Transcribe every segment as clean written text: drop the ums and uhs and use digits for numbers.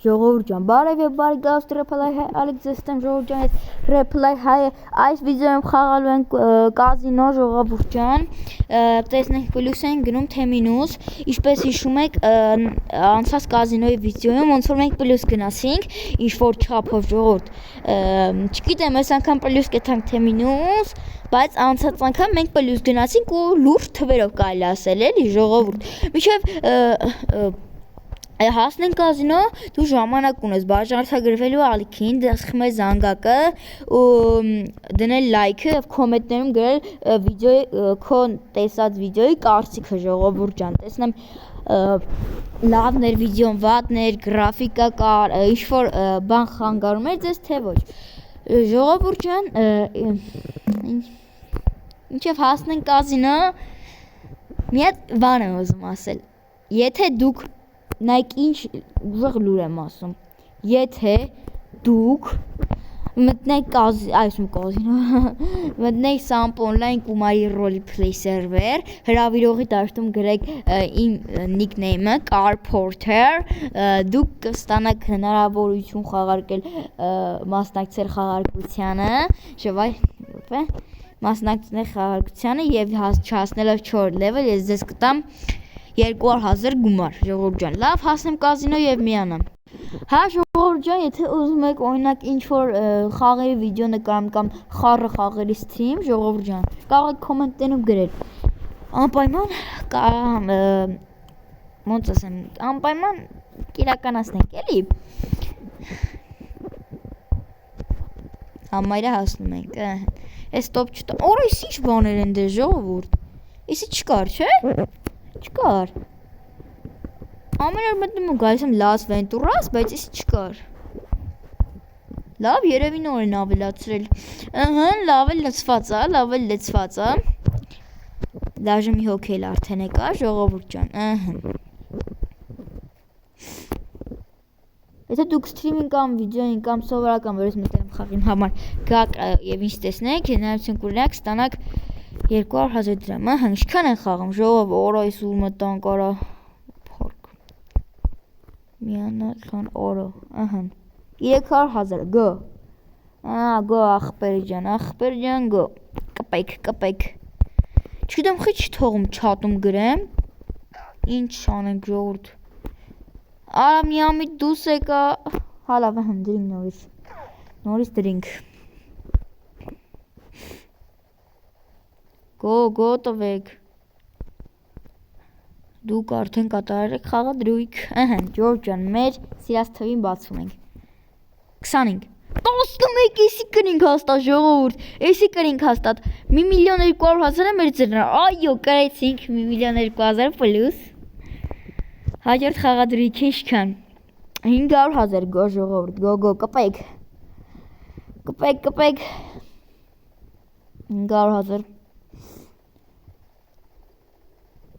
ժողովուրդ ջան, բարև եւ բարի գալուստ Reply High Ալեքսեստեմ ժողովուրդ ջան, Reply High այս վիդեոյում խաղալու ենք կազինո ժողովուրդ ջան, տեսնենք պլյուս են գնում թե մինուս, ինչպես հիշում եք անցած կազինոյի վիդեոյում ոնց որ մենք պլյուս գնացինք, ինչ որ չափով ժողովուրդ, չգիտեմ այս անգամ պլյուս կտանք թե մինուս, բայց անցած անգամ մենք պլյուս գնացինք ու լուրջ թվերով կարելի ասել էլի ժողովուրդ, մինչև հասնենք կազինո, դու ժամանակ ունես բաժանորդագրվելու ալիքին, դասխում ես զանգակը ու դնել լայքը և կոմենտներում գրել վիդեոյի, քո տեսած վիդեոյի կարծիքը ժողովուրդ ջան, տեսնեմ լավներ վիդեոն, վատներ, գրաֆիկա կար, ինչ-որ բան խանգարում էր ձեզ, թե ոչ, ժողովուրդ ջան, ինչև հասնենք կազինո, մի հատ բան եմ ուզում ասել, եթե դուք նայք ինչ ուժեղ լուր եմ ասում, եթե դուք մտնեք կազինո, մտնեք Samp Online կումարի roleplay server, հրավիրողի դաշտում գրեք իմ nickname-ը Car Porter, դուք կստանաք հնարավորություն խաղարկել մասնակցել խաղարկությանը, մասնակցել խաղարկությանը և չհասնելով 4 level ես ձեզ կտամ 200,000 գումար, ժողովուրդ ջան, լավ հասնեմ կազինո և միանամ, հա ժողովուրդ ջան, եթե ուզում եք օրինակ ինչ-որ խաղերի վիդեո նկարեմ կամ խառը խաղերի սթրիմ, ժողովուրդ ջան, կարող եք կոմենտներում գրել, անպայման կիրականացնենք, էլի, համարյա հասնում ենք, ես տոպ չտամ, օր ես ինչ բաներ են դե ժողովուրդ, եսի չկար, չէ, չկար, ամեն օր մտնում ու գալիս եմ Las Venturas, բայց եսի չկար, լավ, երևի նոր են ավելացրել, լավ էլ լծված է, դաժե մի հոգ էլ արդեն է կա, ժողովուրդ ջան, եթե դուք սթրիմին կամ վիդեոին կամ սովորական որ ես մտել եմ խաղի համար գաք և ինչ տեսնեք, հնարություն կունենաք ստանաք 200,000 դրամ, ինչքան են խաղում, ժողով, օր այս ուր մտանք արա, փորկ, միանալ խան օրը, 300,000, գո, գո ախպեր ջան, գո, կպեք, չգիտեմ խի չթողում չատում գրեմ, ինչ անենք ժողորդ, արա միամիտ դուս եկա, հալավ դրինք նորից դրինք, գո տվեք, դուք արդեն կատարել եք խաղը դրույք, ժողովուրդ ջան, մեր սիրած թվին բացում ենք, 25, 11 եսի կրինք հաստատ ժողովուրդ, եսի կրինք հաստատ, 1,200,000 է մեր ձրնար, այո կրեցինք 1,200,000 պլյուս, հաջորդ խաղադրույքի ինչքան, 500,000 գո ժողովուրդ, գո կպեք, 500,000,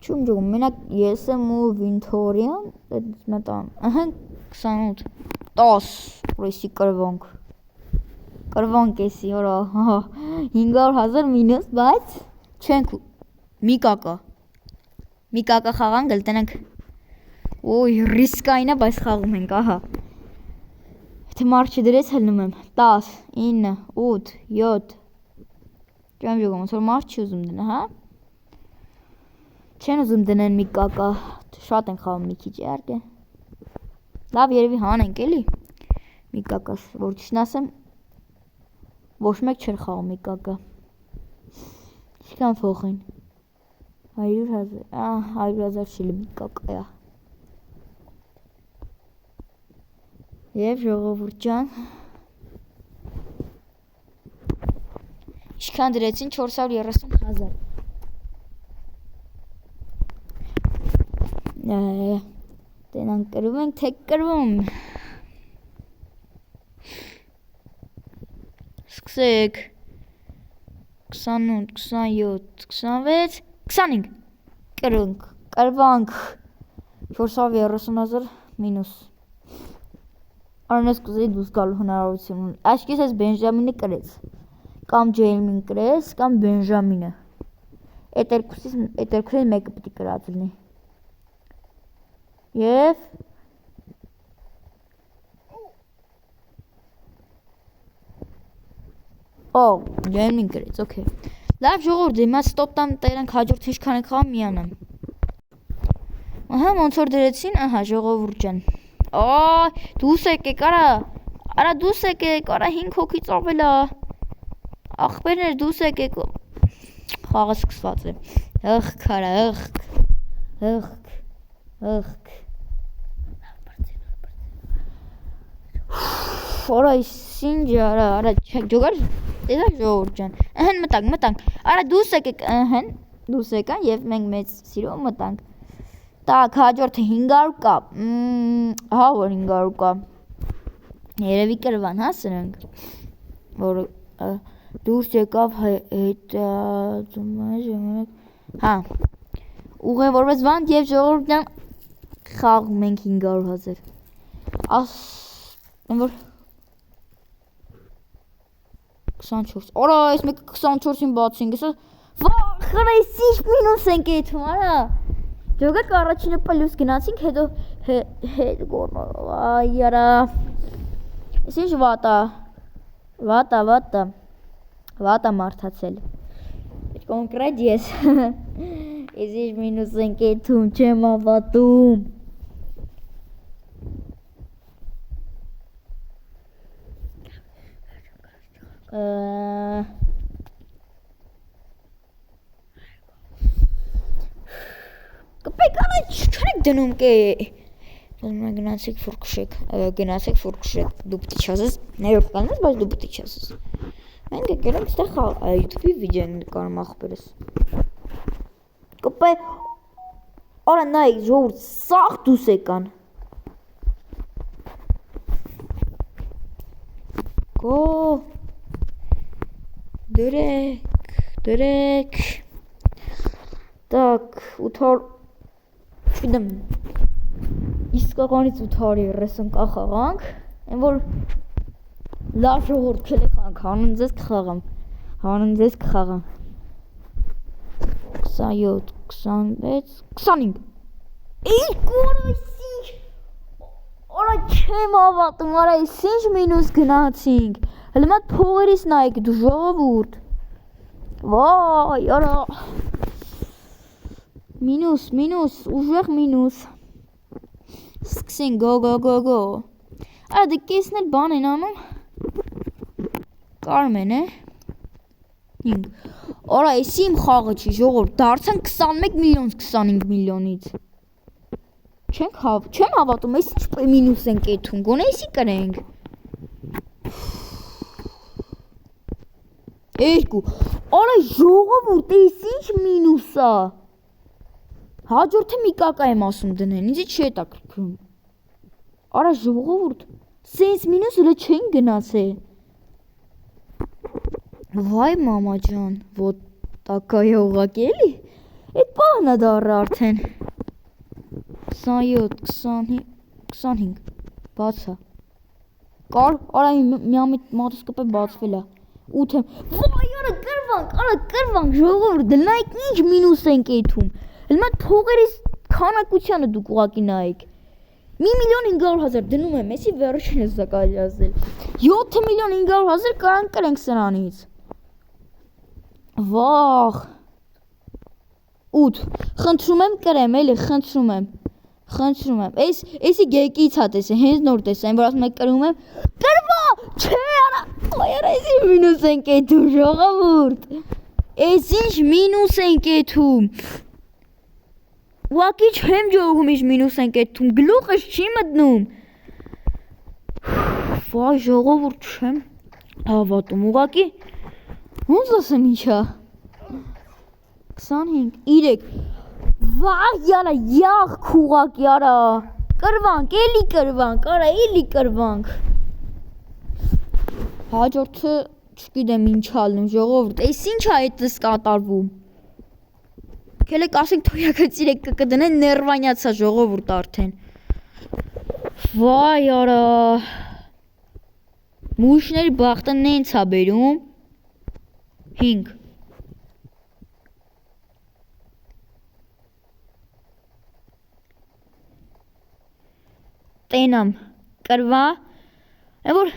չում ջողում, մենակ ես եմ ու Վինթորյան, մտան, 28, 10, եսի կրվանք եսի, 500,000 մինուս, բայց չենք մի կակա խաղան գլտնենք, ոյ ռիսկային է, բայց խաղում ենք, եթե մարդ չդրեց հլնում եմ, 10, 9, 8, 7, չեմ ժողում, ոնց որ մարդ չի ուզում դնա, չեն ուզում դնեն մի կակա, շատ են խաղում մի քիչ իհարկե, լավ երևի հանենք էլի, մի կակաս, որ ճիշտն ասեմ, ոչ մեկ չէր խաղում մի կակա, ինչքան փոխ են, 100,000 շիլի մի կակա, և ժողովուրդ ջան, ինչքան դրեցին 430,000, տենան կրվում ենք, թե կրվում, սկսեք, 28, 27, 26, 25, կրվանք, 430,000 մինուս, արնես կուզեի դուս գալու հնարավորություն ունի, աչքիս ես Բենժամինը կրեց, կամ Ջեյմին կրեց, կամ Բենժամինը, այդ երկուսից մեկը պիտի կրած լինի, և Ջերմին գրեց, օքեյ։ Լավ ժողովուրդ, հիմա ստոպ տամ տերենք հաջորդ ինչքան ենք խաղում միանամ։ Ահա ոնց որ դրեցին, ահա ժողովուրդ ջան։ Դուս եկեք, արա դուս եկեք, արա 5 հոգից ավել է։ Ախպերներ դուս եկեք։ Խաղը սկսված է։ Ըխք, արա, ըխք։ Արա ինչ արա, ջոգար, դե ժողովուրդ ջան։ Ահեն մտանք։ Արա դուս եկեք, ահեն, դուս եկան եւ մենք մեծ սիրով մտանք։ Так, հաջորդը 500 կա։ Հա, որ 500 կա։ Երևի կրվան, հա, սրանք։ Որ դուրս եկավ հա։ Ուղևորվեց վանդ եւ ժողովուրդն խաղում ենք 500,000։ Որ 24։ Արա, այս մեկը 24-ին բացինք, ասա, վախ, այս ինչ մինուս ենք այդում, արա։ Ջոգակ առաջինը պլյուս գնացինք, հետո գորնո, այ արա։ Այս ինչ վատա մարդացել։ Կոնկրետ ես։ Այս ինչ մինուս ենք այդում, չեմ ավատում։ Կպեք առաջ չեք դնում կե գնացեք ֆուրկշեք դու պիտի չասես ներով կանես բայց դու պիտի չասես մենք եկել ենք ստեղ YouTube-ի վիդեո նկարում ախպերս կպե արա նայ ժողովուրդ սաղ դուս եկան գո դրեք Так, 800 չգիտեմ իսկականից 830 կա խաղանք այն որ լավ ժողովուրդ քելի խաղանք հանուն ձեզ կխաղամ 27 26 25 Արա չեմ ավատում արա ինչ մինուս գնացինք հələ մատ փողերից նայեք դու ժողովուրդ վայ արա Մինուս, ուժեղ մինուս Սկսենք, գո Արա դե կեսն էլ բան են անում Կարմեն է 5 Արա ես իմ խաղը չի ժողոր դարձան 21 միլիոն 25 միլիոնից Չեմ հավատում, ես ինչ մինուս ենք էթում, գոնե եսի կրենք 2 Արա ժողովուրդ, ես ինչ մինուս է Հաջորդը մի կակա եմ ասում դնեն, ինձ չի հետաքրքրում Արա ժողովուրդ, սենց մինուս հլը չեն գնացել Վայ մամա ջան, ոտ տակա է ուղղակի էլի Էդ պահն է դառը արդեն 27, 25, բացա Կար, արա միամիտ մատուսկպը բացվել է 8 եմ Վայ արա կրվանք, ժողովուրդ, դնայք ինչ մինուս ենք էթում Հլմատ փողերից քանակությանը դուք ուղակի նայեք 1,500,000 դնում եմ, եսի վերջինս դա կարելի ասել 7,500,000 կարան կրենք սրանից Վախ 8 Խնդրում եմ կրեմ, էլի, խնդրում եմ Էսի գեկից հա տեսե, հենց նոր տեսա, այն որ ասում եք կրում եմ Կրվա, չէ արա, այարա եսի մինուս ենք էթում, ժողովուրդ Ես ինչ մինուս ենք էթում Ուղակի չեմ ջողում ինչ մինուս ենք էթում, գլուխս չի մտնում Վայ ժողովուրդ չեմ հավատում, ուղակի Ոնց ասեմ ինչա 25, 3 Վայ յարա, յաղք ուղակի արա Կրվանք, էլի կրվանք Հաջորդը չգիտեմ ինչ ալնում ժողովուրդ, ես ինչ է այդս կատարվում Կելեք ասենք թոյակացիրեք կկդնեն ներվանյացա ժողովուրդ արդեն Վայ արա Մուշների բախտը նենց է բերում 5 Տենամ, կրվա Այն որ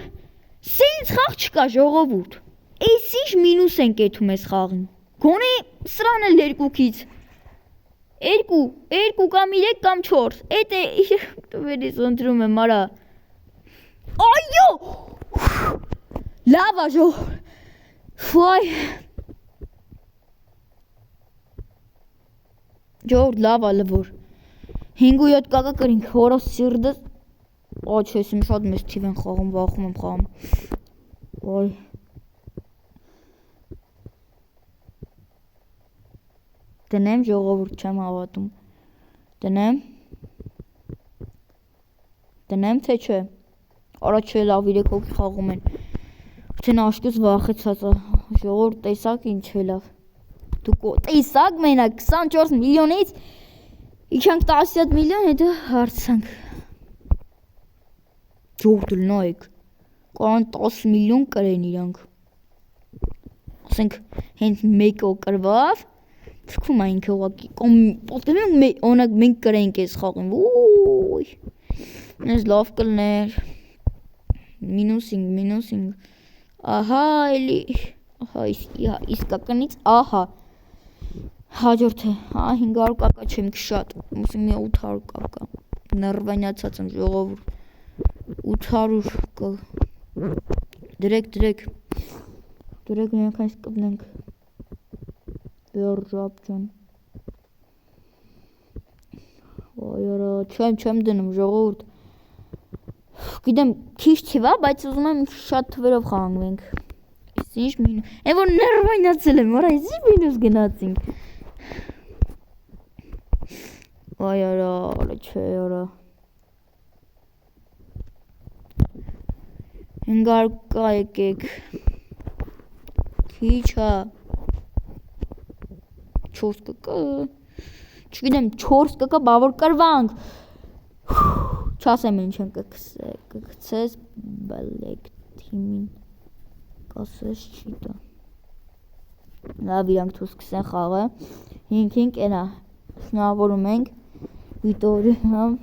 սենց խաղ չկա ժողովուրդ Էս ինչ մինուս են կեթում ես խաղին։ Գոնե սրան էլ երկուքից։ 2 կամ 3 կամ 4։ Էդ է վերից ընտրում եմ արա։ Այո։ Լավ աժո։ Ֆայ։ Ջոր լավ ալվոր։ 5 ու 7 կակա կրինք, հորը սիրդս։ Այ չէ, իմ շատ մեծ թիվ են խաղում, վախում եմ խաղում։ Այ։ Դնեմ ժողովուրդ չեմ հավատում։ Դնեմ թե չէ։ Արա չէ լավ 3 հոգի խաղում են։ Արդեն աշկուս վախեցած է։ Ժողովուրդ տեսակ ինչ է լավ։ Դուք տեսակ մենակ 24 միլիոնից իջանք 17 միլիոն հետո հարցանք։ Ժողովուրդ նայեք։ Կարան 10 միլիոն կրեն իրանք։ Ասենք հենց մեկը կրվավ Թքում է ինքը ուղղակի պատկերացնում օրինակ մենք կրենք այս խաղին ոյ ես լավ կլներ մինուսինգ ահա էլի ահա իսկականից ահա հաջորդը 500 կակա չեմ շատ ուսում 800 կակա նռվանյացած եմ ժողովուրդ 800 դրեք մենք այս կպնենք Վերջապ ջան Այո, չեմ դնում ժողովուրդ Գիտեմ քիչ թիվ է, բայց ուզում եմ շատ թվերով խաղանք Իսկ ինչ մինուս Այն որ նռվանյացել եմ, որա ինչ մինուս գնացինք Այո, չէ, որա 500 կա եկեք Քիչ է 4 կկա Չգիտեմ 4 կկա բավոր կրվանք Չասեմ ինչ են կգցես բլեք թիմին կասես չի տա Լավ իրանք թու սկսեն խաղը 5 ենա շնավորում ենք վիտորի համ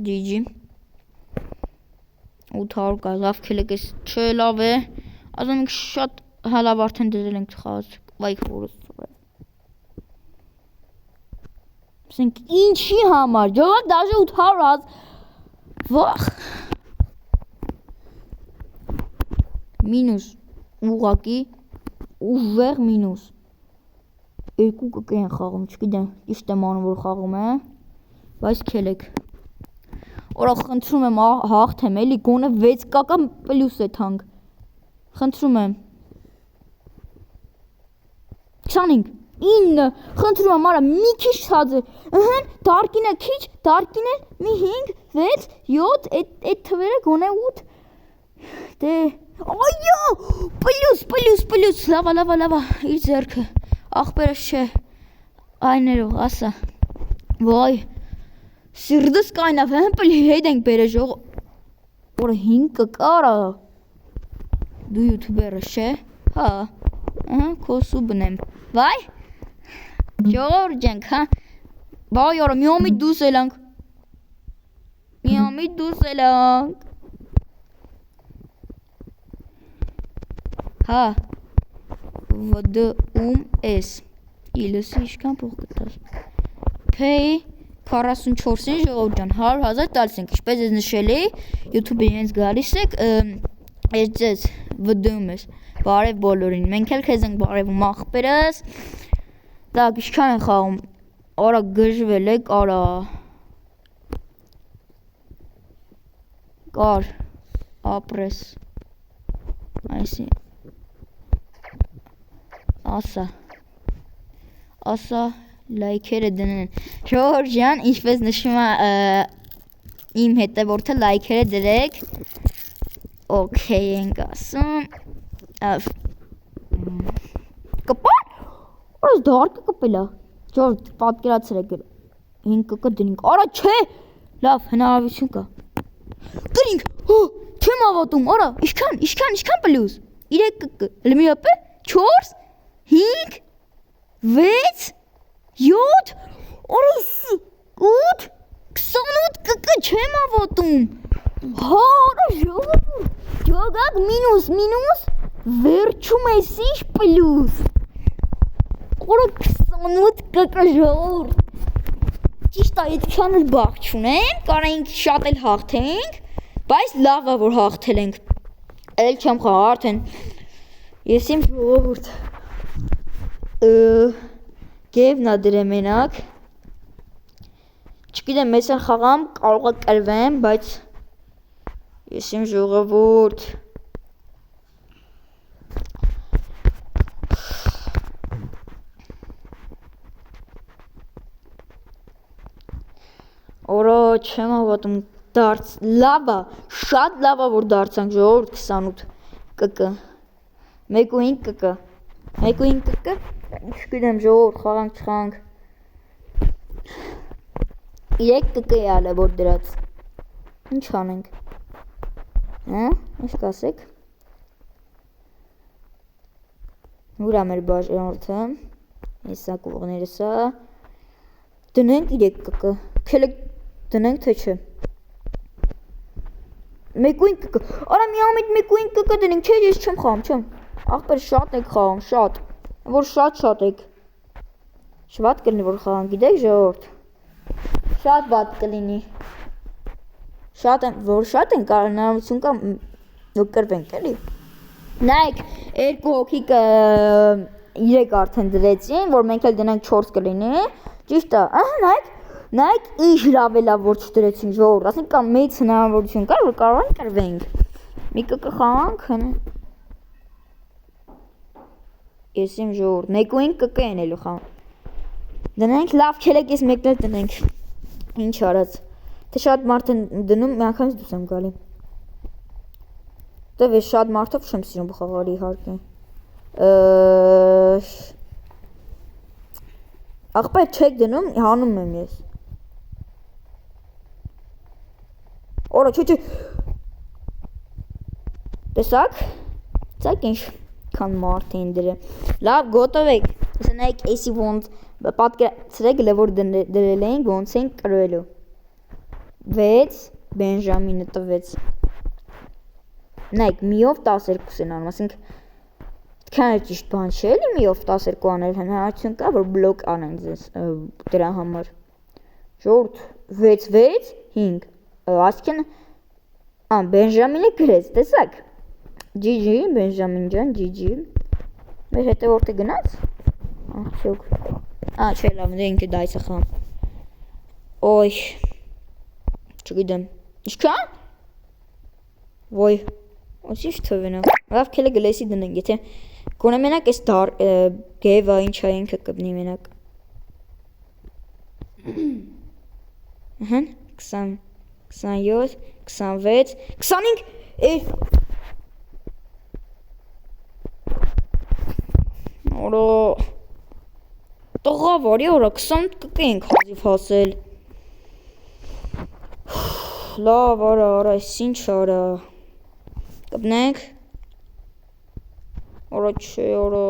GG 800 կա լավ կելեք ես չէ լավ է ասում ենք շատ հալավ արդեն դրել ենք խաղաց վայ խորս Սենք ինչի համար, ջողակ դաժե 800 վախ Մինուս ուղակի ուժեղ մինուս 2 կկա են խաղում, չգիտեմ, իշտ եմ անում, որ խաղում է Բայց կելեք Որա խնդրում եմ հաղթեմ, էլի գոնը 6 կակա պլյուս է թանք Խնդրում եմ 25 9 խնդրում եմ արա մի քիչ ցածր ըհն դարկինը քիչ դարկինը մի 5 6 7 այդ թվերը գոնե 8 դե այո պլյուս լավա իր ձեռքը ախպերս չէ այներով ասա վայ սիրդս կայնավ հեն պլի հետ ենք բերե ժող որը 5 կկարա դու յութուբերը չէ հա ըհը քոսու բնեմ վայ Ժողովուրդ ջանք, հա։ Բայ արա միամիտ դուս էլանք։ Հա։ Վդում ես։ Իլսի իշքան փող կտաս։ Pay 44-ին ժողովուրդ ջան 100,000 տալիս ենք։ Ինչպես ես նշել էի, YouTube-ը հենց գալիս եք, ես ձեզ վդում ես։ Բարև բոլորին։ Մենք էլ քեզ ենք բարևում ախպերս։ Так, ինչքան են խաղում, արա գժվել է, կարա Կար, ապրես Այսի Ասա, լայքերը դնեն Ժողովուրդ ջան, ինչպես նշում է իմ հետևորդը լայքերը դրեք Okay ենք ասում Կպան Որս դարկը կպելա, ջոր պատկերացր է գր, 5 կկը դնինք, արա չէ, լավ, հնարավություն կա, գրինք, չեմ ավատում, արա, իշքան պլյուս, 3 կկը, լմի ապե, 4, 5, 6, 7, արա 8, 28 կկը չեմ ավատում, հա, արա ժողակ, մինուս, Վերջում ես ինչ պլյուս։ Օրը 28 կկ ժողովուրդ։ Ճիշտ է, այդքան էլ բախ չունենք, կարանք շատ էլ հաղթենք, բայց լավ է որ հաղթել ենք։ Էլ չեմ խաղա արդեն։ Ես իմ ժողովուրդ գևն է դրեմ մենակ։ Չգիտեմ, ես էլ խաղամ, կարող է կրվեմ, բայց ես իմ ժողովուրդ Օրո չեմ հավատում դարձ լավա, շատ լավա որ դարձանք ժողովուրդ 28 կկ 1.5 կկ 1.5 կկ չգիտեմ ժողովուրդ խաղանք չխաղանք 3 կկ է ալը որ դրած ինչ անենք ինչ կասեք ուրա մեր բաժանորդը հեսա կողները սա դնենք 3 կկ քելեք դնենք թե չէ 1.5 կկ արա մի ամիտ 1.5 կկ դնենք չէ ես չեմ խաղում չեմ ախպեր շատ եք խաղում շատ որ շատ եք շվատ կլինի որ խաղան գիտեք ժողովուրդ շատ վատ կլինի որ շատ են կարողություն կա որ կրվենք էլի նայեք երկու հոգի 3 արդեն դրեցին որ մենք էլ դնենք 4 կլինի ճիշտ է ահա նայեք ինչ լավելա որ չդրեցին ժողովուրդ ասենք կամ մեծ հնարավորություն կար որ կարող են կրվենք մի կկ խաղանք ես իմ ժողովուրդ 1.5 կկ են ելու խաղում դնենք լավ քելեք ես մեկն էլ դնենք ինչ արած թե շատ մարդ են դնում մի անգամից դուրս եմ գալի դե ես շատ մարդով չեմ սիրում խաղալ իհարկե ախպեր չեք դնում հանում եմ ես Օրա չէ տեսակ ցակ ինչ քան մարդ են դրել լավ գոտով եք նայեք էսի ոնց պատկերացրեք որ դրել էին ոնց են կրվելու 6 բենժամինը տվեց նայեք միով 12 են անում ասենք այդքան էլ ճիշտ բան չէ էլի միով 12 անել հնարավորություն կա որ բլոկ անեն ձեզ դրա համար ժողովուրդ 6 5 ասքեն բենժամինը գրեց տեսակ GG բենժամին ջան GG մեր հետևորդը գնաց ահչոք չէ լավ դե ինքը դայսը խամ օյ չգիտեմ ինչքան ոյ ինչ թվենա լավ քելը գլեսի դնենք եթե գոնե մենակ այս գևա ինչ է ինքը կբնի մենակ ահա 20 27 26 25 Օրո տղա վարի օրա 20 կկ ենք հազիվ հասել լավ արա ինչ արա կբնենք օրա չէ օրա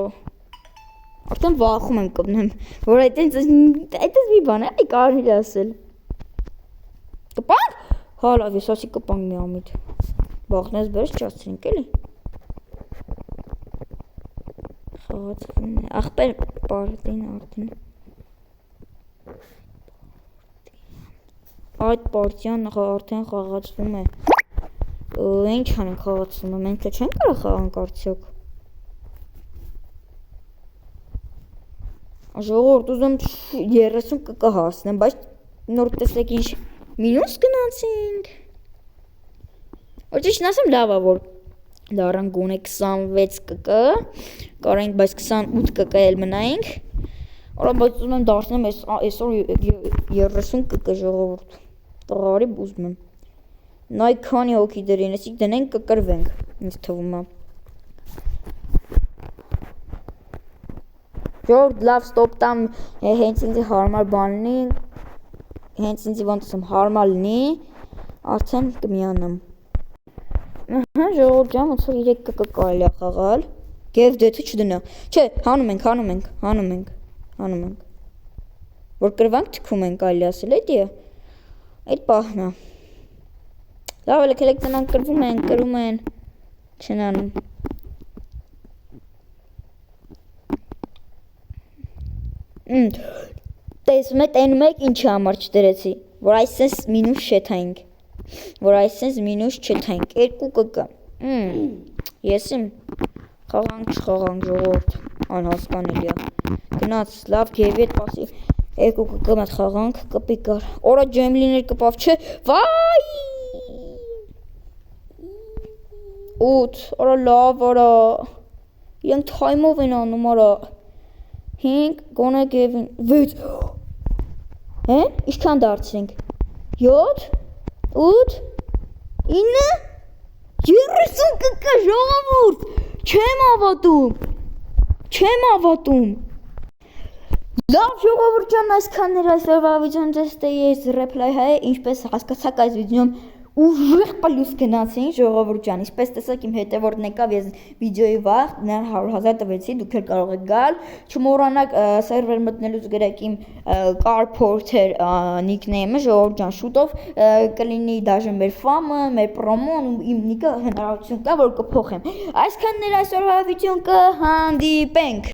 արդեն վախում եմ կբնեմ որ այդպես մի բան է կարելի ասել կպանք հա լավ ես ասի կպանք մի ամիտ բախնես բերս չասցրինք էլի խաղացվում է ախպեր պարտին արդեն այդ պարտիան արդեն խաղացվում է ինչ անենք խաղացվում է մենք թե չենք կարող խաղանք արդյոք ժողովուրդ ուզում 30 կկ հասնեմ բայց նոր տեսեք ինչ մինուս գնացինք որ ճիշտ ասեմ լավ է որ դառան գոնե 26 կկ կարենք բայց 28 կկ էլ մնայինք Որա բայց ուզում եմ դարձնեմ այսօր 30 կկ ժողովուրդ տղարի ուզում եմ նայ քանի հոգի դրին էսիկ դնենք կկրվենք ինձ թվում է ժողովուրդ լավ ստոպ տամ հենց ինձ հարմար բան լինի հենց ինձ ոնց ասեմ հարմար լինի արդեն կմիանամ ահա ժողովուրդ ջան ոնց որ 3 կկ կարելի է խաղալ գև դեթը չդնա չէ հանում ենք որ կրվանք թքում ենք կարելի ասել էդի այդ պահն է լավ էլ եկեք տնանք կրվում են չեն անում Տեսնում եք, տենում եք ինչի համար չդրեցի, որ այսպես մինուս չթայինք, երկու կգա, ես իմ խաղանք չխաղանք ժողովուրդ, անհասկանելի է, գնաց, լավ գևի հետ պասի, երկու կգա մատ խաղանք, կպի կար, օրա ջեմլիներ կպավ չէ, վայ, 8, օրա լավ արա, իրենք թայմով են անում արա, 5, գոնե գևին, 6, Ինչքան դարձրինք, 7, 8, 9, 30 կկա ժողովուրդ, չեմ ավատում, լավ ժողովուրդ ջան, այսքաններ այսօրվա վիդեոն դեստե ես Reply High, ինչպես հասկացաք այս վիդեոյում ուժեղ պլյուս գնացին ժողովուրդ ջան, ինչպես տեսակ իմ հետևորդն եկավ, ես վիդեոյի վաղ, նրան 100,000 տվեցի, դուք էլ կարող եք գալ, չմոռանաք սերվեր մտնելուց գրեք իմ Carporter նիկնեյմը, ժողովուրդ ջան, շուտով կլինի դաժե մեր ֆամը, մեր պրոմոն, իմ նիկը հնարավորություն կա, որ կփոխեմ, այսքաններ այսօրվա վիդեոն կհանդիպենք։